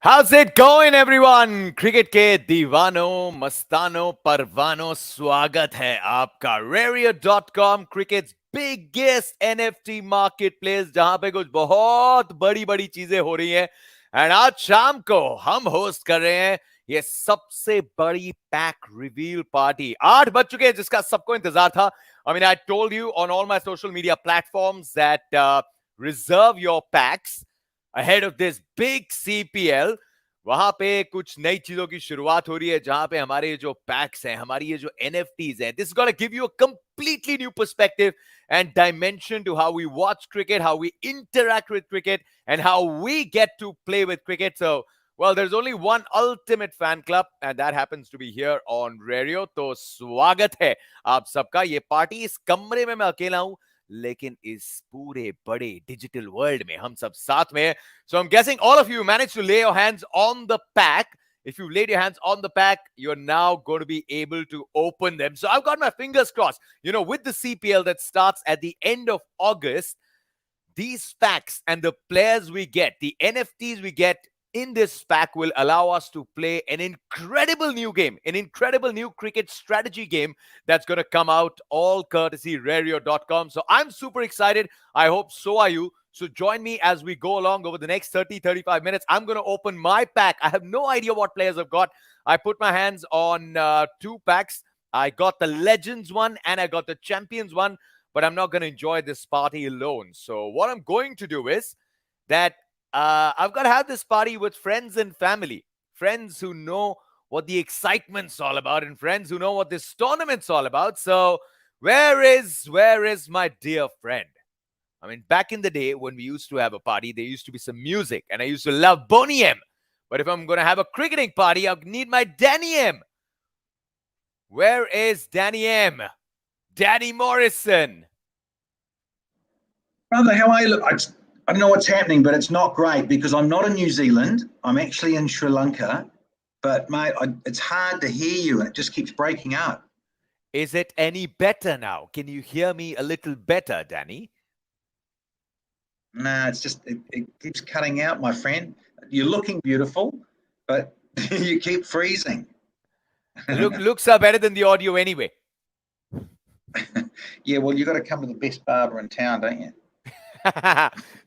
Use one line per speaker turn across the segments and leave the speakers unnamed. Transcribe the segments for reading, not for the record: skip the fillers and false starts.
How's it going, everyone? Cricket के दीवानों मस्तानों परवानों स्वागत है आपका Rario.com cricket biggest NFT market place जहां पे कुछ बहुत बड़ी बड़ी चीजें हो रही हैं एंड आज शाम को हम होस्ट कर रहे हैं ये सबसे बड़ी पैक रिवील पार्टी 8 बज चुके हैं जिसका सबको इंतजार था I told you on all my social media platforms that reserve your packs ahead of this big CPL. वहां पे कुछ नई चीजों की शुरुआत हो रही है जहां पे हमारे जो पैक्स हैं हमारी ये जो NFTs हैं this is going to give you a completely new perspective and dimension to how we watch cricket, how we interact with cricket, and how we get to play with cricket. So well, there's only one ultimate fan club and that happens to be here on Rario. तो स्वागत है आप सबका ये party इस कमरे में मैं अकेला हूं लेकिन इस पूरे बड़े डिजिटल वर्ल्ड में हम सब साथ में हैं. So I'm guessing all of you managed to lay your hands on the pack. If you laid your hands on the pack, you're now going to be able to open them. So I've got my fingers crossed. You know, with the CPL that starts at the end of August, these packs and the players we get, the NFTs we get in this pack will allow us to play an incredible new game, an incredible new cricket strategy game that's going to come out all courtesy Rario.com. So I'm super excited. I hope so are you. So join me as we go along over the next 35 minutes. I'm going to open my pack. I have no idea what players I've got. I put my hands on two packs. I got the Legends one and I got the Champions one, but I'm not going to enjoy this party alone. So what I'm going to do is that I've got to have this party with friends and family, friends who know what the excitement's all about, and friends who know what this tournament's all about. So where is my dear friend? Back in the day when we used to have a party, there used to be some music, and I used to love Boney M. But if I'm going to have a cricketing party, I need my Danny M. Where is Danny M? Danny Morrison.
Brother, how are you? Look, I don't know what's happening, but it's not great because I'm not in New Zealand. I'm actually in Sri Lanka. But, mate, it's hard to hear you and it just keeps breaking up.
Is it any better now? Can you hear me a little better, Danny?
Nah, it's just, it keeps cutting out, my friend. You're looking beautiful, but you keep freezing.
Looks are better than the audio anyway.
Yeah, well, you got to come to the best barber in town, don't you?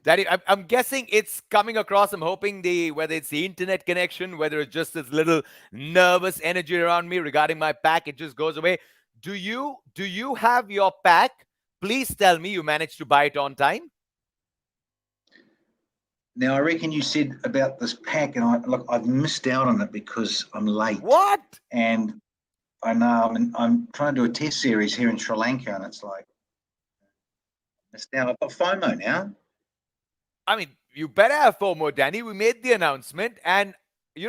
Daddy, I'm guessing it's coming across. I'm hoping whether it's the internet connection, whether it's just this little nervous energy around me regarding my pack, it just goes away. Do you have your pack? Please tell me you managed to buy it on time.
Now, I reckon you said about this pack, and I've missed out on it because I'm late.
What?
And I know I'm trying to do a test series here in Sri Lanka, and it's like, now I've got FOMO now.
You better have FOMO, Danny. We made the announcement, and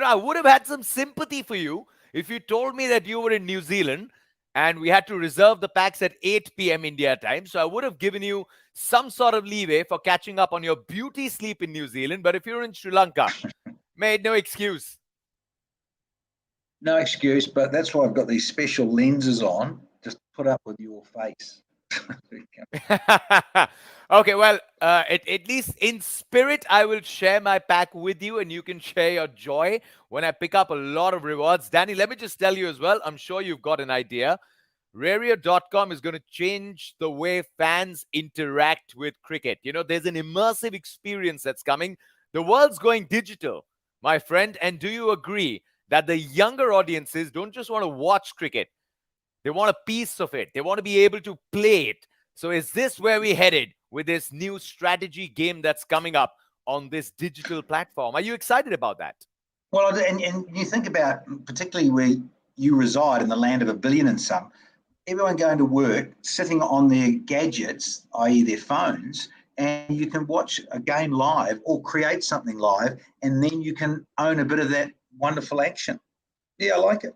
I would have had some sympathy for you if you told me that you were in New Zealand and we had to reserve the packs at 8 p.m. India time. So I would have given you some sort of leeway for catching up on your beauty sleep in New Zealand. But if you're in Sri Lanka, made no excuse.
No excuse, but that's why I've got these special lenses on, just put up with your face.
Okay, well, at least in spirit, I will share my pack with you and you can share your joy when I pick up a lot of rewards. Danny, let me just tell you as well, I'm sure you've got an idea. Rario.com is going to change the way fans interact with cricket. There's an immersive experience that's coming. The world's going digital, my friend. And do you agree that the younger audiences don't just want to watch cricket? They want a piece of it. They want to be able to play it. So is this where we're headed with this new strategy game that's coming up on this digital platform? Are you excited about that?
Well, and you think about, particularly where you reside in the land of a billion and some, everyone going to work, sitting on their gadgets, i.e. their phones, and you can watch a game live or create something live, and then you can own a bit of that wonderful action. Yeah, I like it.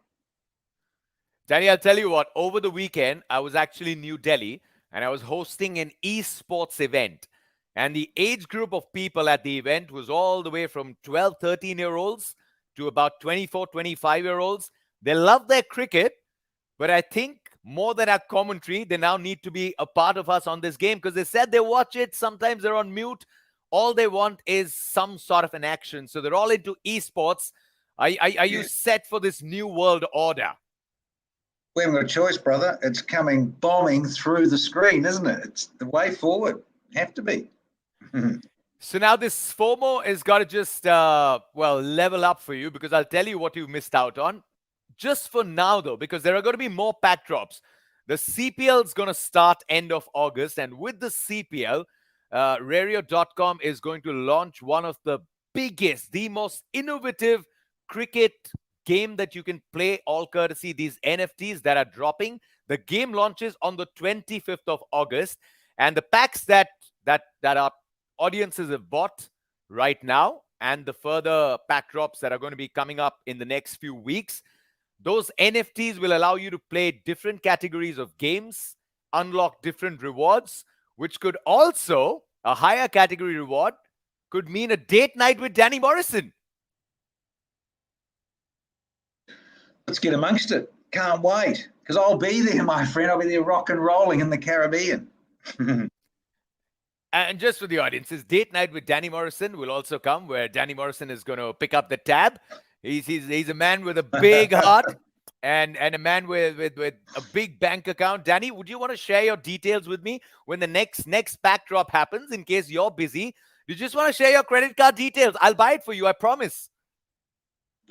Danny, I'll tell you what, over the weekend, I was actually in New Delhi and I was hosting an esports event. And the age group of people at the event was all the way from 12, 13-year-olds to about 24, 25-year-olds. They love their cricket, but I think more than our commentary, they now need to be a part of us on this game because they said they watch it. Sometimes they're on mute all they want is some sort of an action. So they're all into esports. Are you set for this new world order?
We haven't got a choice, brother. It's coming bombing through the screen, isn't it? It's the way forward. Have to be.
So now this FOMO has got to just, level up for you, because I'll tell you what you missed out on. Just for now, though, because there are going to be more pack drops. The CPL is going to start end of August. And with the CPL, Rario.com is going to launch one of the biggest, the most innovative cricket game that you can play, all courtesy these NFTs that are dropping. The game launches on the 25th of August. And the packs that are audiences have bought right now, and the further pack drops that are going to be coming up in the next few weeks, those NFTs will allow you to play different categories of games, unlock different rewards, which could also, a higher category reward, could mean a date night with Danny Morrison.
Let's get amongst it. Can't wait, because I'll be there, my friend. I'll be there rock and rolling in the Caribbean.
And just for the audiences, date night with Danny Morrison will also come, where Danny Morrison is going to pick up the tab. He's a man with a big heart and a man with a big bank account. Danny, would you want to share your details with me when the next pack drop happens, in case you're busy? You just want to share your credit card details. I'll buy it for you, I promise.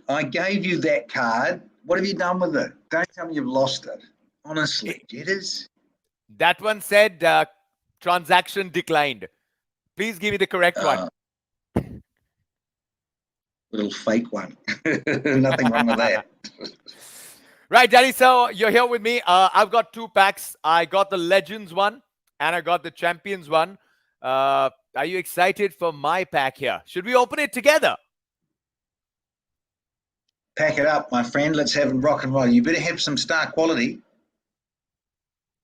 I gave you that card. What have you done with it? Don't tell me you've lost it. Honestly, jitters.
That one said transaction declined. Please give me the correct one.
Little fake one. Nothing wrong with that.
Right, Danny, so you're here with me. I've got two packs. I got the Legends one and I got the Champions one. Are you excited for my pack here? Should we open it together?
Pack it up, my friend. Let's have rock and roll. You better have some star quality.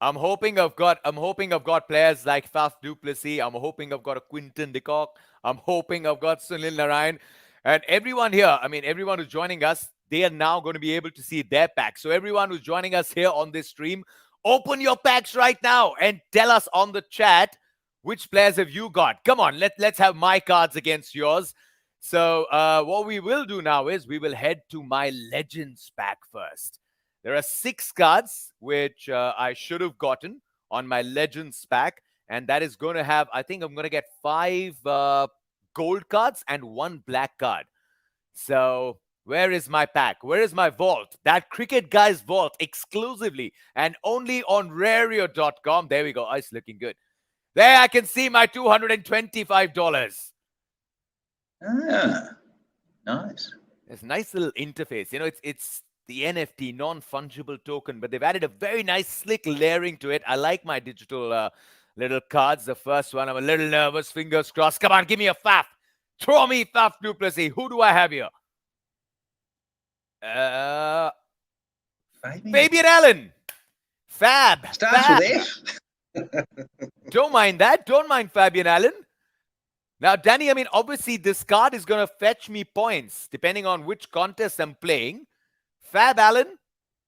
I'm hoping I've got players like Faf du Plessis. I'm hoping I've got a Quinton de Kock. I'm hoping I've got Sunil Narine. And everyone here, everyone who's joining us, they are now going to be able to see their packs. So everyone who's joining us here on this stream, open your packs right now and tell us on the chat which players have you got. Come on, let's have my cards against yours. So what we will do now is we will head to my Legends pack first. There are 6 cards which I should have gotten on my Legends pack. And that is going to have, I think I'm going to get 5 gold cards and 1 black card. So where is my pack? Where is my vault? That Cricket Guy's vault exclusively and only on Rario.com. There we go. Oh, it's looking good. There I can see my $225.
Ah, nice.
It's a nice little interface. It's the NFT, non-fungible token, but they've added a very nice, slick layering to it. I like my digital little cards. The first one, I'm a little nervous. Fingers crossed. Come on, give me a Faf. Throw me Faf du Plessis. Who do I have here? Fabian Allen. Fab.
Starts
Fab.
with F.
Don't mind that. Don't mind Fabian Allen. Now, Danny, obviously this card is going to fetch me points depending on which contest I'm playing. Fab Allen,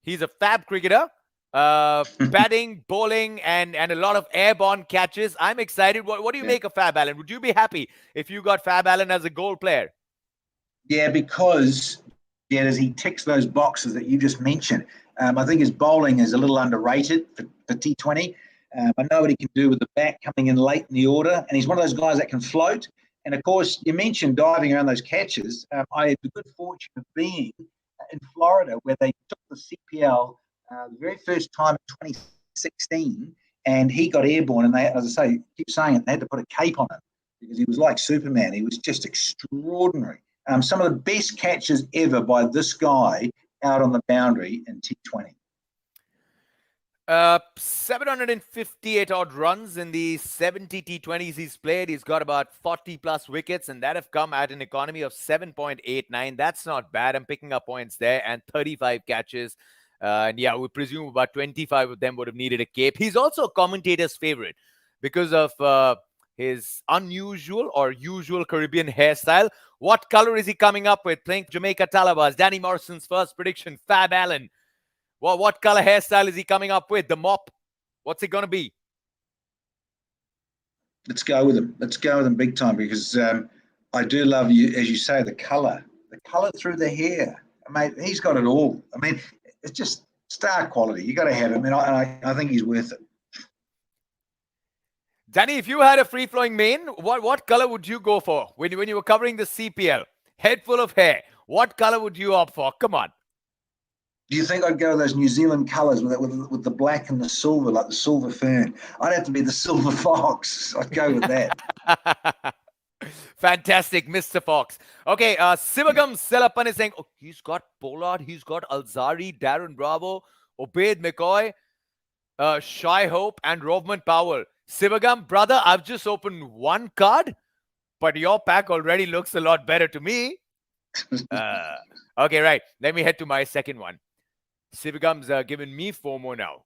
he's a fab cricketer. Batting, bowling, and a lot of airborne catches. I'm excited. What do you make of Fab Allen? Would you be happy if you got Fab Allen as a goal player?
Yeah, because as he ticks those boxes that you just mentioned. I think his bowling is a little underrated for T20. I know what he can do with the bat coming in late in the order, and he's one of those guys that can float. And of course, you mentioned diving around those catches. I had the good fortune of being in Florida, where they took the CPL the very first time in 2016, and he got airborne. And they, as I say, keep saying it, they had to put a cape on him because he was like Superman. He was just extraordinary. Some of the best catches ever by this guy out on the boundary in T20.
758 odd runs in the 70 T20s he's played. He's got about 40 plus wickets, and that have come at an economy of 7.89. That's not bad. I'm picking up points there, and 35 catches. And yeah, we presume about 25 of them would have needed a cape. He's also a commentator's favorite because of his unusual or usual Caribbean hairstyle. What color is he coming up with? Playing Jamaica Talabas. Danny Morrison's first prediction, Fab Allen. Well, what color hairstyle is he coming up with? The mop. What's it going to be?
Let's go with them. Let's go with them big time because I do love you, as you say, the colour through the hair, mate. He's got it all. I mean, it's just star quality. You got to have him, and I think he's worth it.
Danny, if you had a free-flowing mane, what color would you go for when you were covering the CPL? Head full of hair. What color would you opt for? Come on.
Do you think I'd go with those New Zealand colours with the black and the silver, like the silver fern? I'd have to be the silver fox. I'd go with that.
Fantastic, Mr. Fox. Okay, Sivagam Selapan is saying, oh, he's got Pollard, he's got Alzari, Darren Bravo, Obaid McCoy, Shy Hope, and Rovman Powell. Sivagam, brother, I've just opened one card, but your pack already looks a lot better to me. Okay, right. Let me head to my second one. Sivagam's given me FOMO now.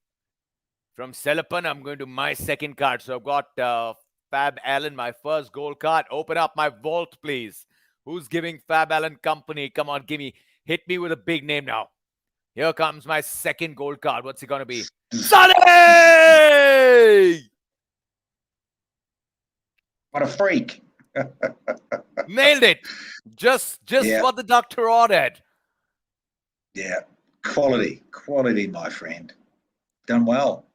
From Selapan, I'm going to my second card. So I've got Fab Allen, my first gold card. Open up my vault, please. Who's giving Fab Allen company? Come on, hit me with a big name now. Here comes my second gold card. What's it going to be? Sunny!
What a freak.
Nailed it. Just what the doctor ordered.
Yeah. Quality, my friend. Done well.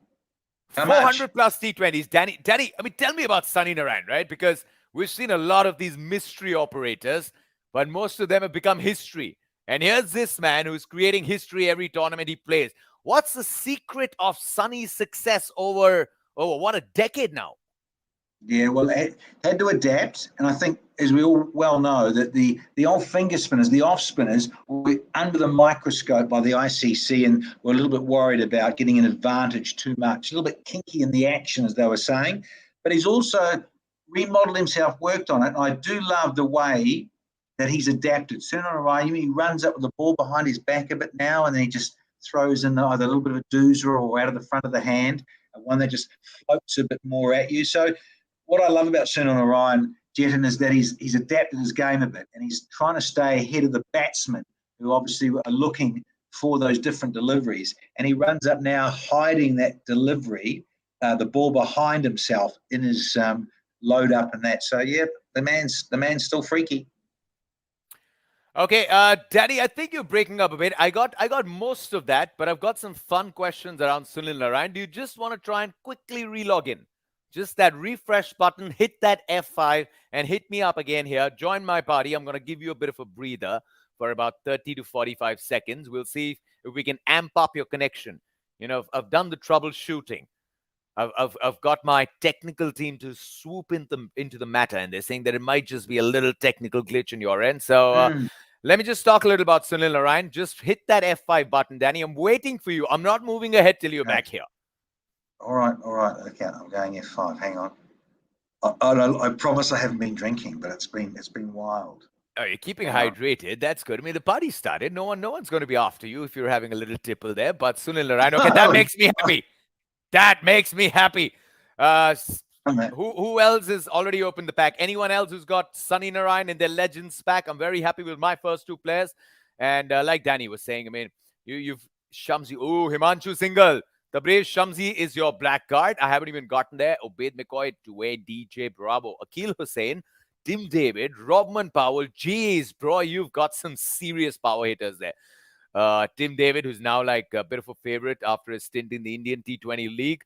How 400 much? Plus T20s. Danny, I mean, tell me about Sunil Narine, right? Because we've seen a lot of these mystery operators, but most of them have become history. And here's this man who's creating history every tournament he plays. What's the secret of Sunny's success over what, a decade now?
Yeah, well, it had to adapt. And I think, as we all well know, that the old finger spinners, the off spinners, were under the microscope by the ICC and were a little bit worried about getting an advantage too much, a little bit kinky in the action, as they were saying. But he's also remodeled himself, worked on it. And I do love the way that he's adapted. Sunil Narine, he runs up with the ball behind his back a bit now, and then he just throws in either a little bit of a doozer or out of the front of the hand, one that just floats a bit more at you. So what I love about Sunil Narine, Jatin, is that he's adapted his game a bit, and he's trying to stay ahead of the batsmen who obviously are looking for those different deliveries. And he runs up now, hiding that delivery, the ball behind himself in his load up and that. So yeah, the man's still freaky.
Okay, Daddy, I think you're breaking up a bit. I got most of that, but I've got some fun questions around Sunil Narine. Do you just want to try and quickly relog in? Just that refresh button, hit that F5 and hit me up again here. Join my party. I'm going to give you a bit of a breather for about 30 to 45 seconds. We'll see if we can amp up your connection. You know, I've done the troubleshooting. I've got my technical team to swoop into the matter, and they're saying that it might just be a little technical glitch in your end. So let me just talk a little about Sunil Narine. Just hit that F5 button, Danny. I'm waiting for you. I'm not moving ahead till you're back here.
All right. Okay, I'm going F5. Hang on. I promise I haven't been drinking, but it's been wild.
Oh, you're keeping hydrated. That's good. I mean, the party started. No one's going to be after you if you're having a little tipple there. But Sunil Narine, okay, that makes me happy. That makes me happy. Who else has already opened the pack? Anyone else who's got Sunny Narine in their Legends pack? I'm very happy with my first two players. And like Danny was saying, I mean, you've Shamsi. Oh, Himanshu Singhal. The brave Shamsi is your black card. I haven't even gotten there. Obaid McCoy, Dwayne, DJ Bravo, Akil Hussain, Tim David, Robman Powell. Jeez, bro, you've got some serious power hitters there. Tim David, who's now like a bit of a favorite after his stint in the Indian T20 League.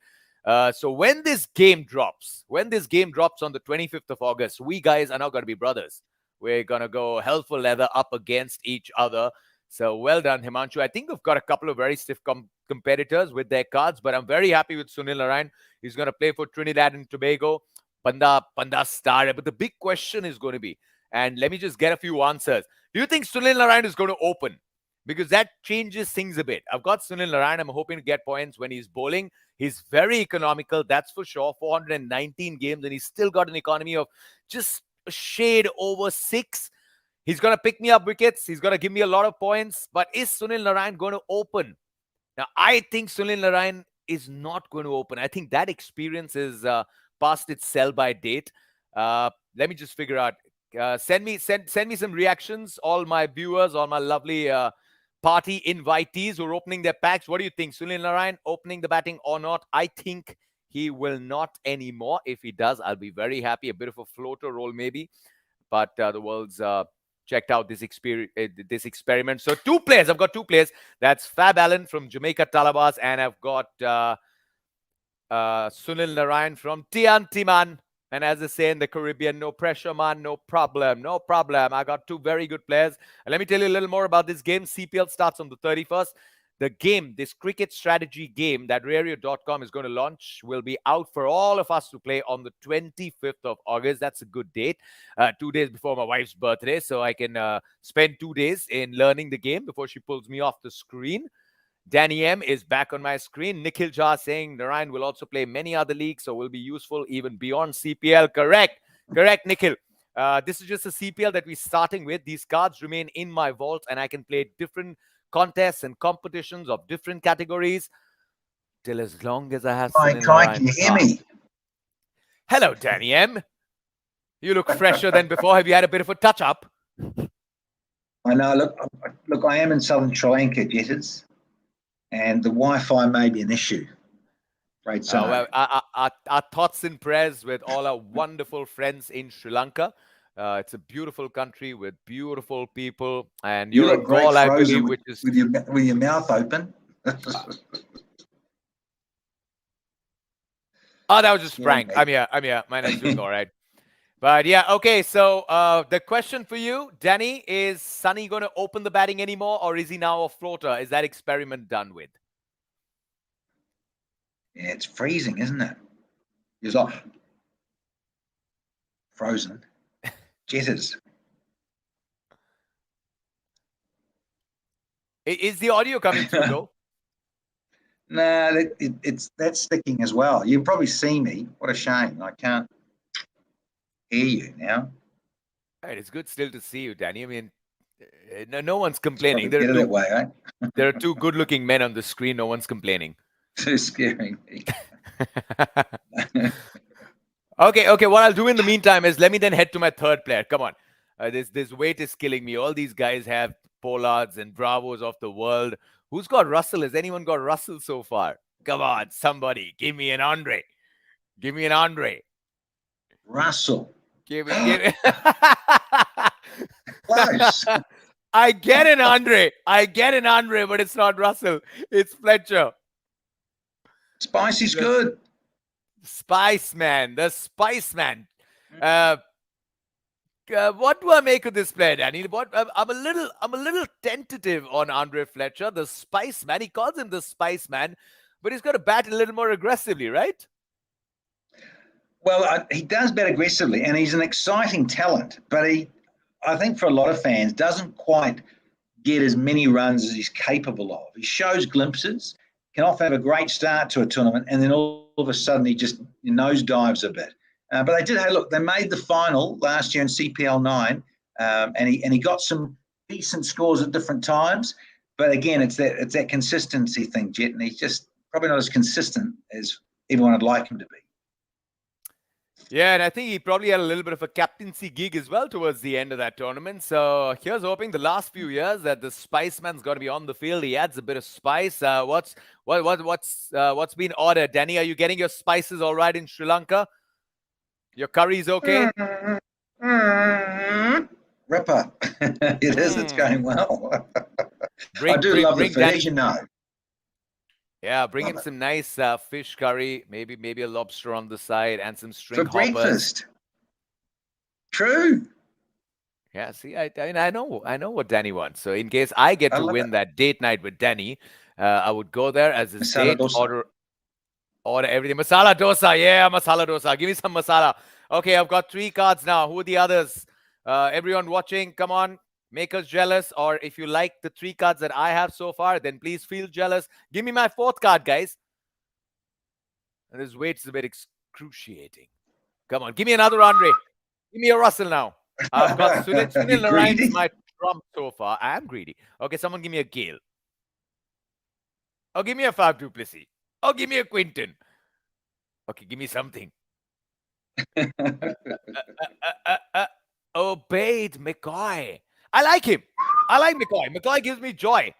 So when this game drops on the 25th of August, we guys are now going to be brothers. We're going to go hell for leather up against each other. So well done, Himanshu. I think we've got a couple of very stiff competitors with their cards, but I'm very happy with Sunil Narine. He's going to play for Trinidad and Tobago, Panda star. But the big question is going to be, and let me just get a few answers. Do you think Sunil Narine is going to open? Because that changes things a bit. I've got Sunil Narine. I'm hoping to get points when he's bowling. He's very economical, that's for sure. 419 games, and he's still got an economy of just a shade over 6. He's going to pick me up wickets. He's going to give me a lot of points. But is Sunil Narine going to open? Now, I think Sunil Narine is not going to open. I think that experience is past its sell-by date. Let me just figure out. Send me some reactions, all my viewers, all my lovely party invitees who are opening their packs. What do you think? Sunil Narine opening the batting or not? I think He will not anymore. If he does, I'll be very happy. A bit of a floater role, maybe. But the world's checked out this experiment. So 2 players. I've got 2 players. That's Fab Allen from Jamaica Talabas, and I've got Sunil Narine from Tiantiman. And as they say in the Caribbean, no pressure, man, no problem, no problem. I got 2 very good players. And let me tell you a little more about this game. CPL starts on the 31st. The game, this cricket strategy game that Rario.com is going to launch, will be out for all of us to play on the 25th of August. That's a good date. 2 days before my wife's birthday. So I can spend 2 days in learning the game before she pulls me off the screen. Danny M is back on my screen. Nikhil Jha saying Narine will also play many other leagues, so will be useful even beyond CPL. Correct, Nikhil. This is just a CPL that we're starting with. These cards remain in my vault, and I can play different contests and competitions of different categories till as long as I have Sunil
Kai, can
Narine
you hear me?
Hello, Danny M. You look fresher than before. Have you had a bit of a touch-up?
I know. Look, I am in southern Sri Lanka, Jetters, and the Wi-Fi may be an issue. Right, so
well, our thoughts and prayers with all our wonderful friends in Sri Lanka. It's a beautiful country with beautiful people, and
you
you're
look
in
great
Gaul, I
frozen
believe,
with,
which is
with your mouth open.
Oh, that was just
Yeah,
Frank.
mate.
I'm here. My name's doing all right. But yeah, okay. So the question for you, Danny, is Sunny going to open the batting anymore, or is he now a floater? Is that experiment done with?
Yeah, it's freezing, isn't it? He's like frozen. Jetters.
Is the audio coming through though?
Nah, that's sticking as well. You can probably see me. What a shame. I can't hear you now.
Right, it's good still to see you, Danny. I mean, no one's
It's
complaining.
probably better that way, eh?
There are 2 good-looking men on the screen. No one's complaining.
Too scary me.
Okay. What I'll do in the meantime is let me then head to my 3rd player. Come on. This weight is killing me. All these guys have Pollards and Bravos of the world. Who's got Russell? Has anyone got Russell so far? Come on, somebody. Give me an Andre.
Russell.
Give me.
Close.
I get an Andre, but it's not Russell. It's Fletcher.
Spicy's good.
Spice Man, the Spice Man. What do I make of this player, Danny? I'm a little tentative on Andre Fletcher, the Spice Man. He calls him the Spice Man, but he's got to bat a little more aggressively, right?
Well, he does bat aggressively, and he's an exciting talent. But I think for a lot of fans, doesn't quite get as many runs as he's capable of. He shows glimpses, can often have a great start to a tournament, and then all of a sudden he just nosedives a bit. But they did. Hey, look, they made the final last year in CPL 9, and he got some decent scores at different times. But again, it's that consistency thing, Jet, and he's just probably not as consistent as everyone would like him to be.
Yeah, and I think he probably had a little bit of a captaincy gig as well towards the end of that tournament. So here's hoping the last few years that the Spice Man's got to be on the field. He adds a bit of spice. What's been ordered, Danny? Are you getting your spices all right in Sri Lanka? Your curry's okay?
Ripper. It is. It's going well. I do love the food,
Danny,
as you know.
Yeah, bring
Love
him
it.
some nice fish curry, maybe a lobster on the side, and some string
For
hoppers.
breakfast. True.
Yeah, see, I know what Danny wants. So in case I get to win that date night with Danny, I would go there as his
Masala
date,
dosa.
order everything. Masala dosa, yeah, masala dosa. Give me some masala. Okay, I've got 3 cards now. Who are the others? Everyone watching, come on, make us jealous. Or if you like the 3 cards that I have so far, then please feel jealous. Give me my 4th card, guys. And this weight's a bit excruciating. Come on, give me another Andre. Give me a Russell now. I've got Sunil Narine's my trump so far. I am greedy. Okay, someone give me a Gale. Oh, give me a Fab Duplessis. Oh, give me a Quinton. Okay, give me something. Obeyed McCoy. I like him. I like McCoy. McCoy gives me joy.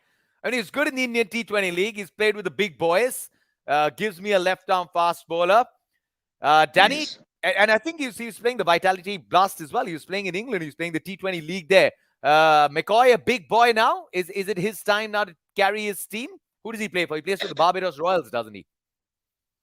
And he's good in the Indian T20 League. He's played with the big boys. gives me a left-arm fast bowler. Danny,
Yes.
and I think he's playing the Vitality Blast as well. He was playing in England. He was playing the T20 League there. McCoy, a big boy now. Is it his time now to carry his team? Who does he play for? He plays for the Barbados Royals, doesn't he?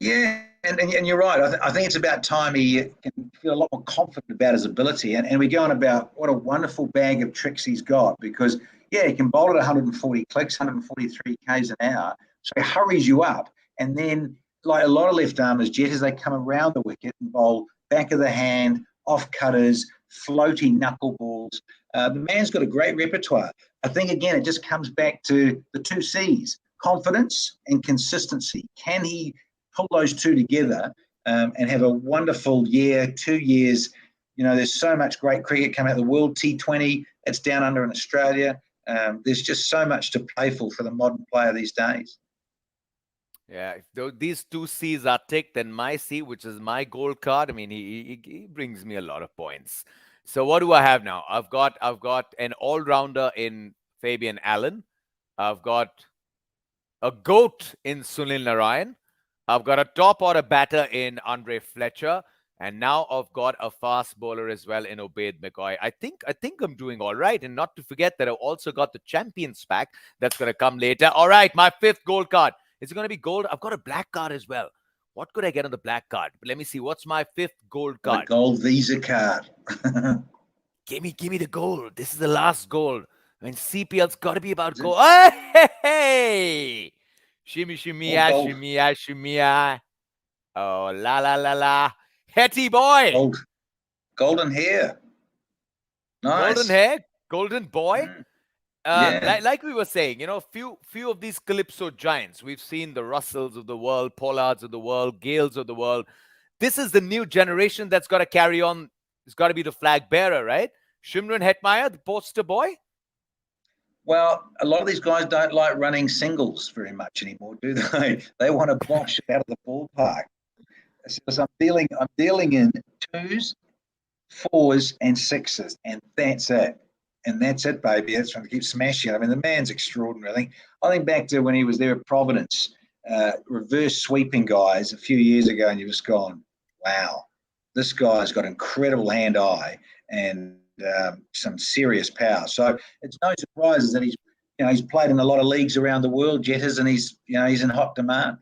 Yeah, and you're right. I think it's about time he can feel a lot more confident about his ability. And we go on about what a wonderful bag of tricks he's got because, yeah, he can bowl at 140 clicks, 143 Ks an hour. So he hurries you up. And then, like a lot of left armers, Jetters, they come around the wicket and bowl back of the hand, off cutters, floaty knuckleballs. The man's got a great repertoire. I think, again, it just comes back to the two C's, confidence and consistency. Can he pull those two together and have a wonderful year, 2 years? You know, there's so much great cricket coming out. The World T20, it's down under in Australia. There's just so much to play for the modern player these days.
Yeah, if these two C's are ticked, then my C, which is my gold card, I mean, he brings me a lot of points. So what do I have now? I've got an all-rounder in Fabian Allen. I've got a GOAT in Sunil Narine. I've got a top order batter in Andre Fletcher. And now I've got a fast bowler as well in Obaid McCoy. I think I'm doing all right. And not to forget that I've also got the Champions Pack that's going to come later. All right, my fifth gold card. Is it going to be gold? I've got a black card as well. What could I get on the black card? Let me see. What's my fifth gold card?
The gold Visa card.
Give me the gold. This is the last gold. I mean, CPL's got to be about gold. Hey! Shimmy, shimmy, shimmy, shimmy. Oh, la, la, la, la. Hetty boy.
Golden hair. Nice.
Golden hair. Golden boy.
Yeah.
Like we were saying, you know, few of these Calypso giants. We've seen the Russells of the world, Pollards of the world, Gales of the world. This is the new generation that's got to carry on. It's got to be the flag bearer, right? Shimron Hetmeyer, the poster boy.
Well, a lot of these guys don't like running singles very much anymore, do they? They want to bosh it out of the ballpark. So I'm dealing in 2s, 4s, and 6s, and that's it. And that's it, baby. That's when I keep smashing it. I mean, the man's extraordinary. I think back to when he was there at Providence, reverse sweeping guys a few years ago, and you've just gone, wow, this guy's got incredible hand-eye and some serious power. So it's no surprises that he's played in a lot of leagues around the world, Jetters, and he's in hot demand.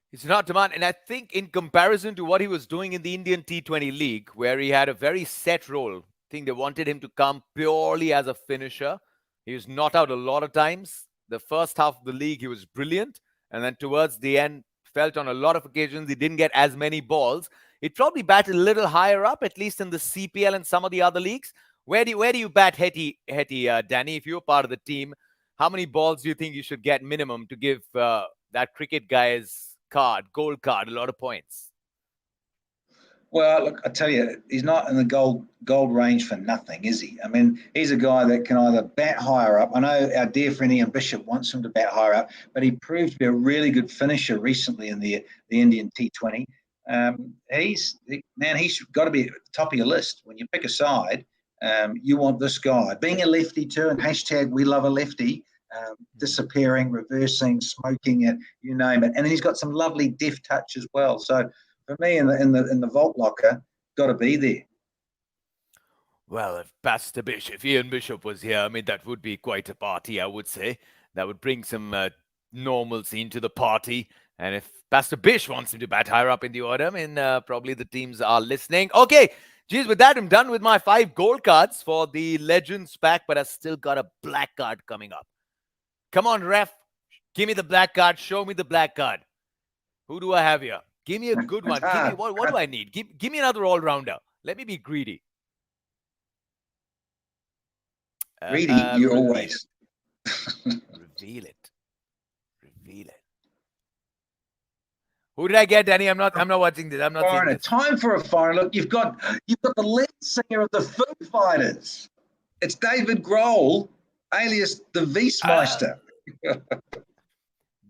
He's in hot demand, and I think in comparison to what he was doing in the Indian T20 League, where he had a very set role, I think they wanted him to come purely as a finisher. He was not out a lot of times. The first half of the league, he was brilliant, and then towards the end, felt on a lot of occasions he didn't get as many balls. He'd probably bat a little higher up, at least in the CPL and some of the other leagues. Where do you bat Hetty, Danny? If you're part of the team, how many balls do you think you should get minimum to give that cricket guy's gold card, a lot of points?
Well, look, I tell you, he's not in the gold range for nothing, is he? I mean, he's a guy that can either bat higher up. I know our dear friend Ian Bishop wants him to bat higher up, but he proved to be a really good finisher recently in the Indian T20. He's got to be at the top of your list. When you pick a side, you want this guy. Being a lefty too, and hashtag we love a lefty, disappearing, reversing, smoking it, you name it. And then he's got some lovely deft touch as well. So for me, in the vault locker, got to be there.
Well, if Ian Bishop was here, I mean, that would be quite a party, I would say. That would bring some normalcy into the party. And if Pastor Bish wants him to bat higher up in the order, I mean, probably the teams are listening. Okay, geez, with that, I'm done with my 5 gold cards for the Legends pack, but I've still got a black card coming up. Come on, ref. Give me the black card. Show me the black card. Who do I have here? Give me a good one. Give me what do I need? Give me another all-rounder. Let me be greedy.
Greedy, you always.
Reveal it. Who did I get, Danny? I'm not watching this. I'm not
Foreigner.
seeing this.
Time for a foreigner. Look, you've got the lead singer of the Foo Fighters. It's David Grohl, alias the Wiesmeister.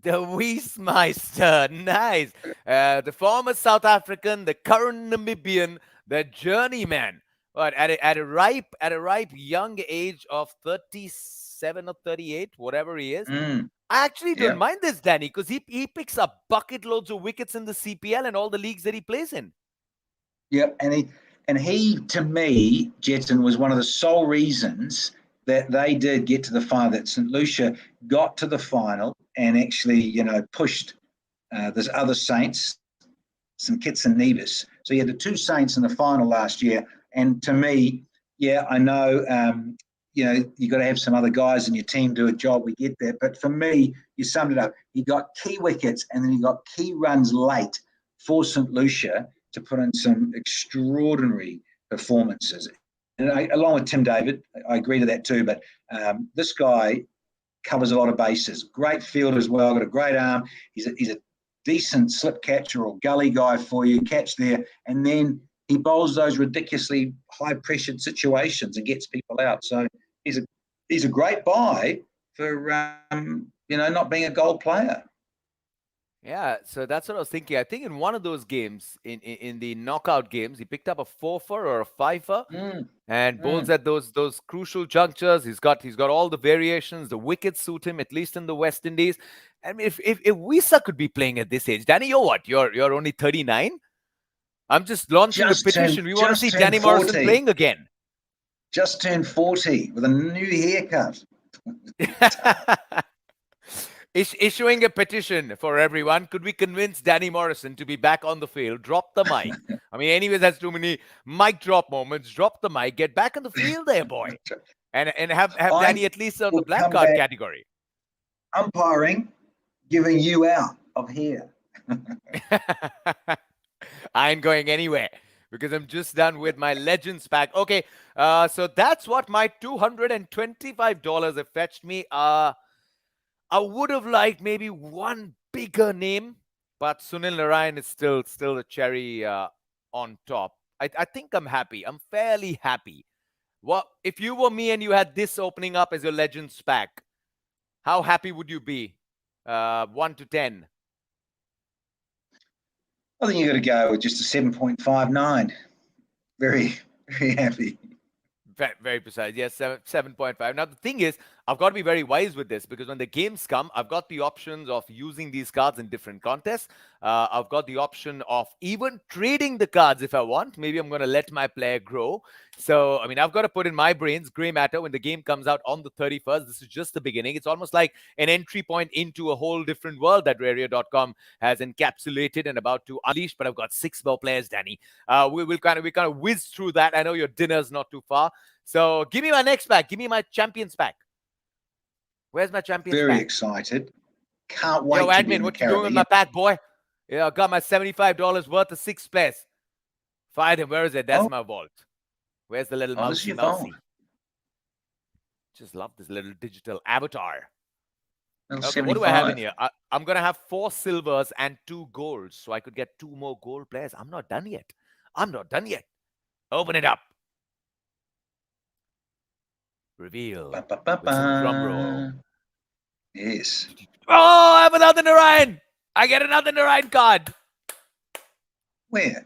The Wiesmeister, nice. The former South African, the current Namibian, the journeyman. But at a ripe young age of 37 or 38, whatever he is, I actually don't
Yeah,
mind this, Danny, because he picks up bucket loads of wickets in the CPL and all the leagues that he plays in.
yeah, and he to me, Jatin, was one of the sole reasons that they did get to the final. That St. Lucia got to the final and actually, pushed there's other Saints, some Kits and Nevis. So you had the two Saints in the final last year. And to me, yeah, I know, you got to have some other guys in your team do a job. We get that. But for me, you summed it up. He got key wickets and then he got key runs late for St. Lucia to put in some extraordinary performances. And along with Tim David, I agree to that too. But this guy covers a lot of bases. Great field as well. Got a great arm. He's a decent slip catcher or gully guy for you. Catch there, and then he bowls those ridiculously high pressured situations and gets people out. So he's a great buy for not being a goal player.
Yeah, so that's what I was thinking. I think in one of those games, in the knockout games, he picked up a four-fer or a five-fer
Mm,
and bowls
mm.
at those crucial junctures. He's got all the variations. The wickets suit him, at least in the West Indies. I mean, if Wisa could be playing at this age, Danny, you're what? You're only 39. I'm just launching a
Just turned
petition. We want to
just
see
turned
Danny Morrison
40.
playing again.
Just turned 40 with a new haircut.
Issuing a petition for everyone. Could we convince Danny Morrison to be back on the field? Drop the mic. I mean, anyways, has too many mic drop moments. Drop the mic. Get back on the field there, boy. And have
I
Danny at least on the
will
black
come
card
back
category.
umpiring, giving you out of here.
I ain't going anywhere because I'm just done with my Legends pack. Okay, so that's what my $225 have fetched me. I would have liked maybe one bigger name, but Sunil Narine is still the cherry on top. I think I'm happy. I'm fairly happy. Well, if you were me and you had this opening up as your Legends pack, how happy would you be? 1 to 10.
I think you've got to go with just a 7.59. Very, very happy.
Very precise. Yes, 7.5. Now, the thing is, I've got to be very wise with this because when the games come, I've got the options of using these cards in different contests. I've got the option of even trading the cards if I want. Maybe I'm going to let my player grow. So, I mean, I've got to put in my brains gray matter when the game comes out on the 31st. This is just the beginning. It's almost like an entry point into a whole different world that Rario.com has encapsulated and about to unleash. But I've got 6 more players, Danny. We kind of whiz through that. I know your dinner's not too far. So give me my next pack. Give me my Champions pack. Where's my Champions
Very
pack?
excited. Can't wait
Yo,
to be
admin,
in the
what you doing with my
Caribbean.
pack, boy? Yeah, I got my $75 worth of 6 pairs. Find him. Where is it? That's my vault. Where's the little
This is
mousy
your
mousy?
vault.
Just love this little digital avatar.
Little
Okay, what do I have in
75.
here? I'm going to have 4 silvers and 2 golds. So I could get 2 more gold players. I'm not done yet. Open it up. Reveal
Ba, ba, ba,
with some drum roll.
Yes.
Oh, I have another Narine. I get another Narine card.
Where?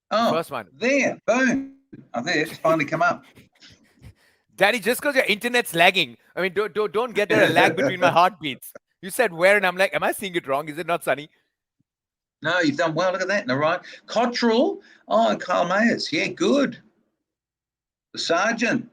Oh,
First one.
there. Boom. Oh, there. It's finally come up.
Daddy, just because your internet's lagging, I mean, don't get there a lag between my heartbeats. You said where, and I'm like, am I seeing it wrong? Is it not sunny?
No, you've done well. Look at that. No, right. Cottrell. Oh, and Carl Mayers. Yeah, good. The Sergeant.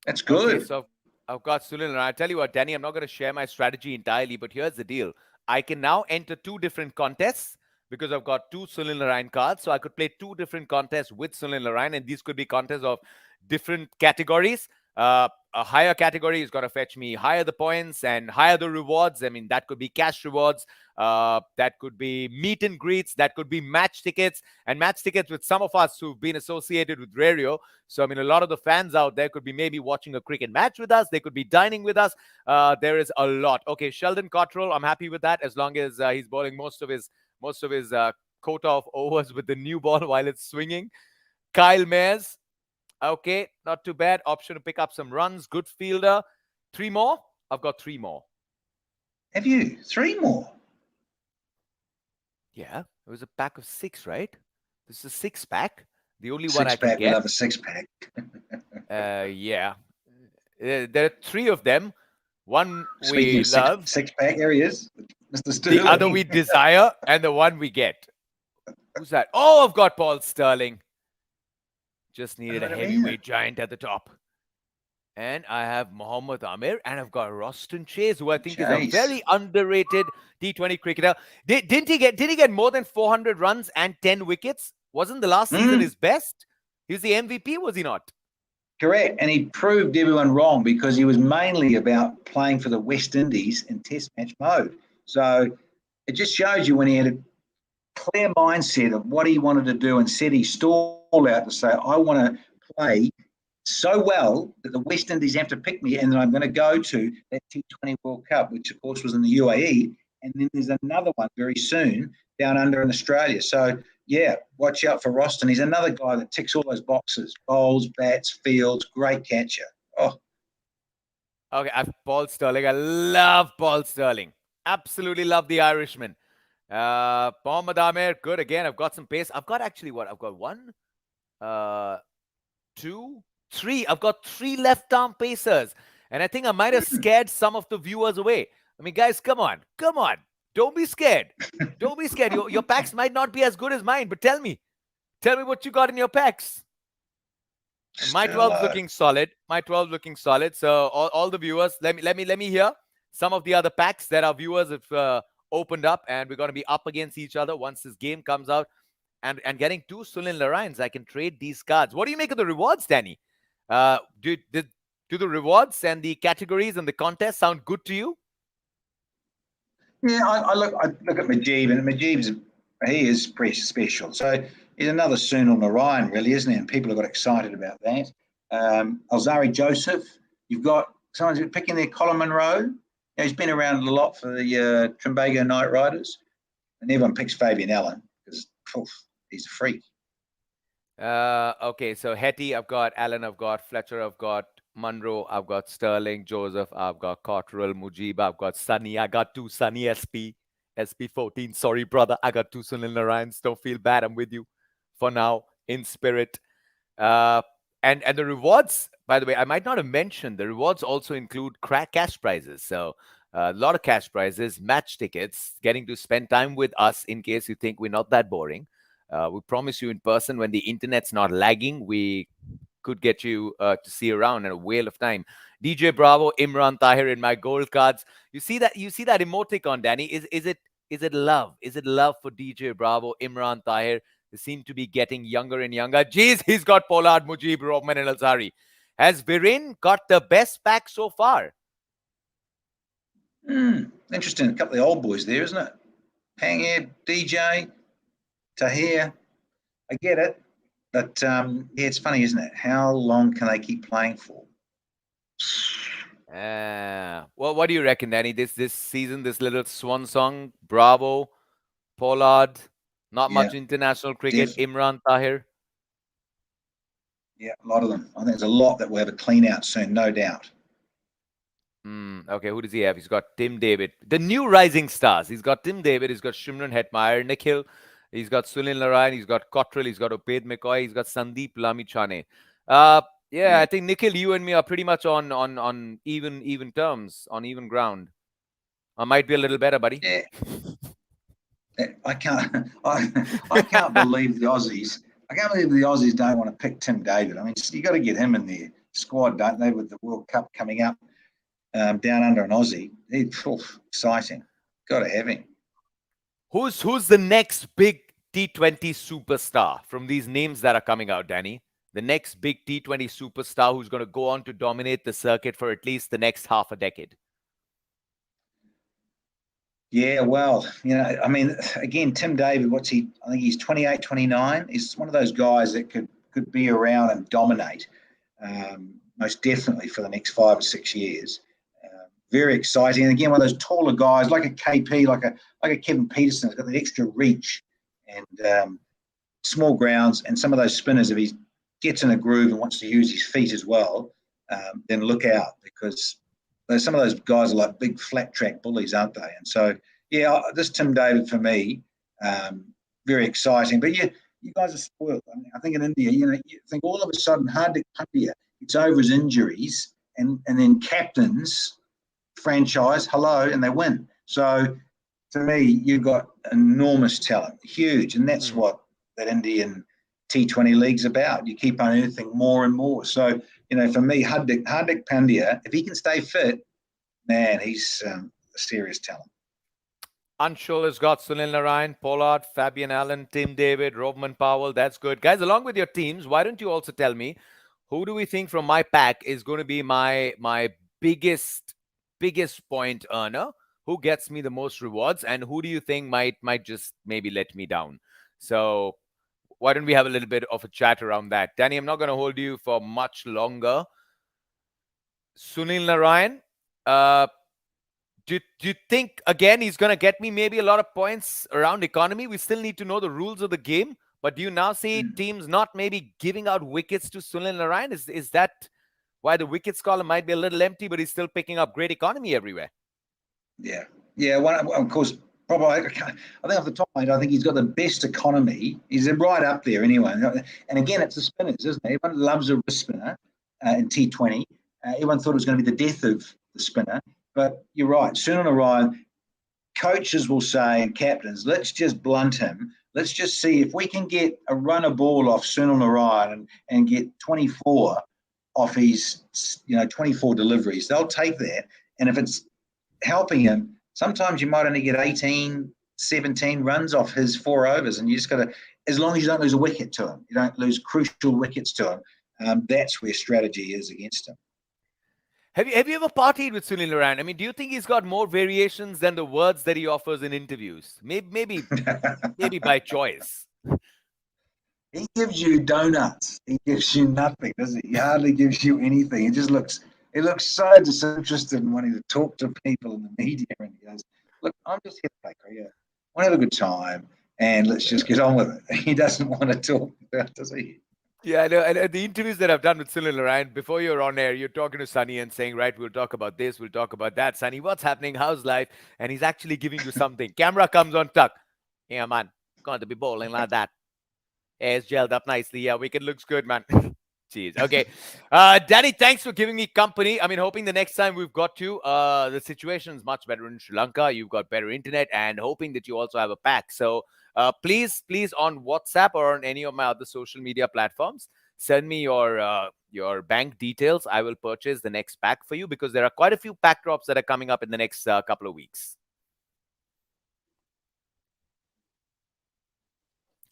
That's good.
Okay, so I've got Sunil, and I tell you what, Danny, I'm not going to share my strategy entirely, but here's the deal. I can now enter 2 different contests because I've got 2 Sunil Narine cards. So I could play 2 different contests with Sunil Narine, and these could be contests of different categories. A higher category is going to fetch me higher the points and higher the rewards. I mean, that could be cash rewards. That could be meet and greets. That could be match tickets, and match tickets with some of us who've been associated with Rario. So, I mean, a lot of the fans out there could be maybe watching a cricket match with us. They could be dining with us. There is a lot. Okay, Sheldon Cottrell, I'm happy with that as long as he's bowling most of his quota of overs with the new ball while it's swinging. Kyle Mayers, okay, not too bad. Option to pick up some runs. Good fielder. 3 more? I've got 3 more.
Have you? 3 more?
Yeah, it was a pack of 6, right? This is a 6-pack. The only one I
Six
can
pack. We
get.
love a 6-pack.
Yeah. There are three of them. One
Speaking
we
of
love,
six pack, there he is, Mr.
the other we
Sterling.
desire, and the one we get. Who's that? Oh, I've got Paul Sterling. Just needed a
What about it?
heavyweight giant at the top. And I have Mohammad Amir, and I've got Roston Chase, who I think is a
Chase.
very underrated T20 cricketer. Did he get more than 400 runs and 10 wickets? Wasn't the last season his best? He was the MVP, was he not?
Correct. And he proved everyone wrong because he was mainly about playing for the West Indies in test match mode. So it just shows you when he had a clear mindset of what he wanted to do and set his stall out to say, I want to play so well that the West Indies have to pick me, and then I'm going to go to that T20 World Cup, which of course was in the UAE, and then there's another one very soon down under in Australia. So yeah, watch out for Roston. He's another guy that ticks all those boxes: bowls, bats, fields, great catcher. Oh,
Okay, I've Paul Sterling. I love Paul Sterling. Absolutely love the Irishman. Mohammad Amir, good again. I've got some pace. I've got actually what? I've got one, two, three. I've got three left arm pacers. And I think I might have scared some of the viewers away. I mean, guys, come on. Come on. Don't be scared. Don't be scared. Your packs might not be as good as mine, but tell me. Tell me what you got in your packs. My 12's looking solid. My 12 looking solid. So all the viewers, let me hear some of the other packs that our viewers have opened up, and we're going to be up against each other once this game comes out. And getting two Sunil Narines, I can trade these cards. What do you make of the rewards, Danny? Do the rewards and the categories and the contest sound good to you?
yeah. I look at Majib, and he is pretty special. So he's another Sunil Narine, really, isn't he? And people have got excited about that. Alzari Joseph, you've got someone's picking their Colin Monroe. Yeah, he's been around a lot for the Trimbago Knight Riders, and everyone picks Fabian Allen because he's a freak.
Okay, so Hetty, I've got Allen, I've got Fletcher, I've got Munro, I've got Sterling, Joseph, I've got Cottrell, Mujib, I've got Sunny, I got two Sunny SP14. Sorry, brother, I got two Sunil Narines. Don't feel bad, I'm with you for now in spirit. And the rewards, by the way, I might not have mentioned, the rewards also include cash prizes. So a lot of cash prizes, match tickets, getting to spend time with us in case you think we're not that boring. We promise you in person when the internet's not lagging, we could get you to see around in a whale of time. DJ Bravo, Imran Tahir in my gold cards. You see that emoticon, Danny? Is it love? Is it love for DJ Bravo, Imran Tahir? They seem to be getting younger and younger. Jeez, he's got Pollard, Mujib, Rohman, and Alzari. Has Viren got the best pack so far?
Interesting. A couple of the old boys there, isn't it? Hanghead, DJ, Tahir. I get it. But yeah, it's funny, isn't it? How long can they keep playing for?
Well, what do you reckon, Danny? This season, this little swan song, Bravo, Pollard, not much international cricket, Imran Tahir.
Yeah, a lot of them. I think there's a lot that will have a clean out soon, no doubt.
Okay, who does he have? He's got Tim David, the new rising stars. He's got Tim David, he's got Shimron Hetmeyer, Nikhil, he's got Sunil Narine, he's got Cottrell, he's got Oped McCoy, he's got Sandeep Lamichane. Yeah, I think Nikhil, you and me are pretty much on even terms, on even ground. I might be a little better, buddy.
Yeah. I can't believe the Aussies. I can't believe the Aussies don't want to pick Tim David. I mean, you got to get him in the squad, don't they? With the World Cup coming up down under an Aussie, exciting. Got to have him.
Who's the next big T20 superstar from these names that are coming out, Danny? The next big T20 superstar who's going to go on to dominate the circuit for at least the next half a decade?
Yeah, well, I mean, again, Tim David, I think he's 28, 29. He's one of those guys that could be around and dominate, most definitely for the next 5 or 6 years. Very exciting. And again, one of those taller guys, like a KP, like a Kevin Peterson, has got the extra reach and small grounds, and some of those spinners, if he gets in a groove and wants to use his feet as well, then look out, because some of those guys are like big flat track bullies, aren't they? And so, yeah, this Tim David for me, very exciting. But yeah, you guys are spoiled. I mean, I think in India, you think all of a sudden Hardik Pandya gets over his injuries and then captains franchise, hello, and they win. So to me, you've got enormous talent, huge, and that's what that Indian T20 league's about. You keep unearthing more and more. So, for me, Hardik Pandya, if he can stay fit, man, he's a serious talent.
Anshul has got Sunil Narine, Pollard, Fabian Allen, Tim David, Rovman Powell. That's good. Guys, along with your teams, why don't you also tell me who do we think from my pack is going to be my biggest point earner? Who gets me the most rewards? And who do you think might just maybe let me down? So why don't we have a little bit of a chat around that? Danny, I'm not going to hold you for much longer. Sunil Narine, do you think, again, he's going to get me maybe a lot of points around economy? We still need to know the rules of the game. But do you now see teams not maybe giving out wickets to Sunil Narine? Is that why the wickets column might be a little empty, but he's still picking up great economy everywhere?
Yeah. Well, of course, probably, I think off the top of my head, I think he's got the best economy. He's right up there anyway. And again, it's the spinners, isn't it? Everyone loves a wrist spinner in T20. Everyone thought it was going to be the death of the spinner. But you're right. Sunil Narine, coaches will say, and captains, let's just blunt him. Let's just see if we can get a runner ball off Sunil Narine and get 24 off his, 24 deliveries. They'll take that. And if it's helping him, sometimes you might only get 18, 17 runs off his 4 overs. And you just got to, as long as you don't lose a wicket to him, you don't lose crucial wickets to him, that's where strategy is against him.
Have you ever partied with Sunil Narine? I mean, do you think he's got more variations than the words that he offers in interviews? Maybe by choice.
He gives you donuts. He gives you nothing, doesn't he? He hardly gives you anything. He looks so disinterested in wanting to talk to people in the media. And he goes, look, I'm just here to play cricket. I want to have a good time, and let's just get on with it. He doesn't want to talk about, does he?
Yeah, I know. And the interviews that I've done with Sunil Narine, before you're on air, you're talking to Sunny and saying, right, we'll talk about this, we'll talk about that. Sunny, what's happening? How's life? And he's actually giving you something. Camera comes on, tuck. Yeah, man, going to be bowling like that. It's gelled up nicely. Yeah, wicket looks good, man. Jeez. Okay. Danny, thanks for giving me company. I mean, hoping the next time we've got you, the situation is much better in Sri Lanka. You've got better internet, and hoping that you also have a pack. So please on WhatsApp or on any of my other social media platforms, send me your bank details. I will purchase the next pack for you because there are quite a few pack drops that are coming up in the next couple of weeks.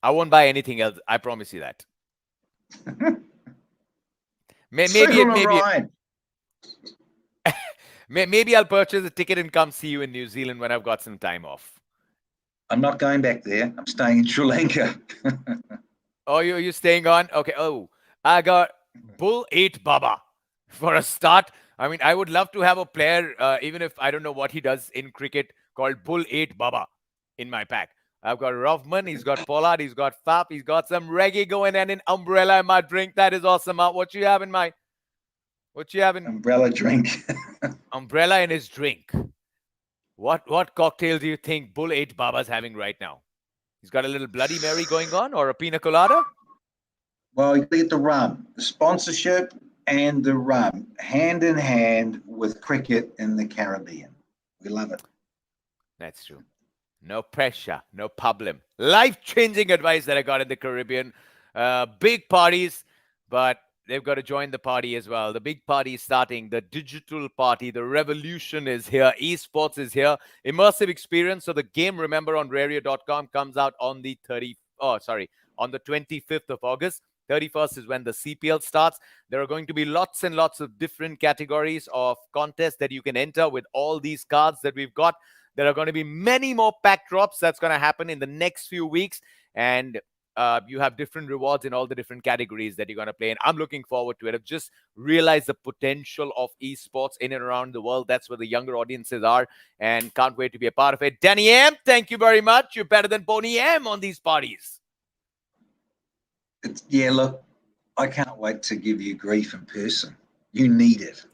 I won't buy anything else. I promise you that. Maybe I'll purchase a ticket and come see you in New Zealand when I've got some time off.
I'm not going back there. I'm staying in Sri Lanka.
Oh, you're staying on? Okay. Oh, I got Bull 8 Baba for a start. I mean, I would love to have a player, even if I don't know what he does in cricket, called Bull 8 Baba in my pack. I've got Rovman, he's got Pollard, he's got Fap, he's got some reggae going and an umbrella in my drink. That is awesome. What you have in my... What you have in...
Umbrella drink.
Umbrella in his drink. What cocktail do you think Bull 8 Baba's having right now? He's got a little Bloody Mary going on or a pina colada?
Well, you get the rum, the sponsorship and the rum, hand in hand with cricket in the Caribbean. We love it.
That's true. No pressure, no problem. Life-changing advice that I got in the Caribbean. Big parties, but they've got to join the party as well. The big party is starting. The digital party, the revolution is here. Esports is here. Immersive experience. So the game, remember, on Rario.com comes out on the 25th of August. 31st is when the CPL starts. There are going to be lots and lots of different categories of contests that you can enter with all these cards that we've got. There are going to be many more pack drops that's going to happen in the next few weeks. And you have different rewards in all the different categories that you're going to play. And I'm looking forward to it. I've just realized the potential of esports in and around the world. That's where the younger audiences are. And can't wait to be a part of it. Danny M, thank you very much. You're better than Boney M on these parties.
Yeah, look, I can't wait to give you grief in person. You need it.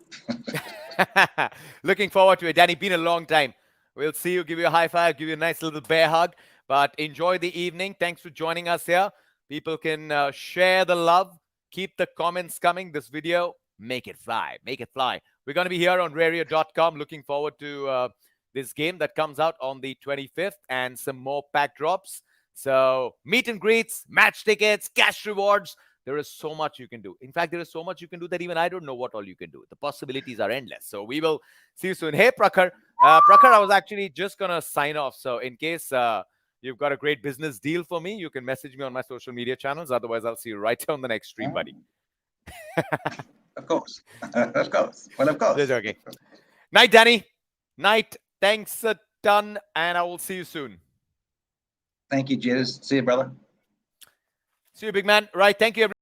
Looking forward to it. Danny, been a long time. We'll see you, give you a high five, give you a nice little bear hug. But enjoy the evening. Thanks for joining us here. People can share the love. Keep the comments coming. This video make it fly. Make it fly. We're going to be here on Rario.com. Looking forward to this game that comes out on the 25th and some more pack drops. So meet and greets, match tickets, cash rewards. There is so much you can do. In fact, there is so much you can do that even I don't know what all you can do. The possibilities are endless. So we will see you soon. Hey, Prakhar. Prakhar, I was actually just going to sign off. So in case you've got a great business deal for me, you can message me on my social media channels. Otherwise, I'll see you right on the next stream, buddy.
Of course. Of course. Well, of course.
Just okay. Night, Danny. Night. Thanks a ton. And I will see you soon.
Thank you, Jez. See you, brother.
See you, big man. Right. Thank you, everyone.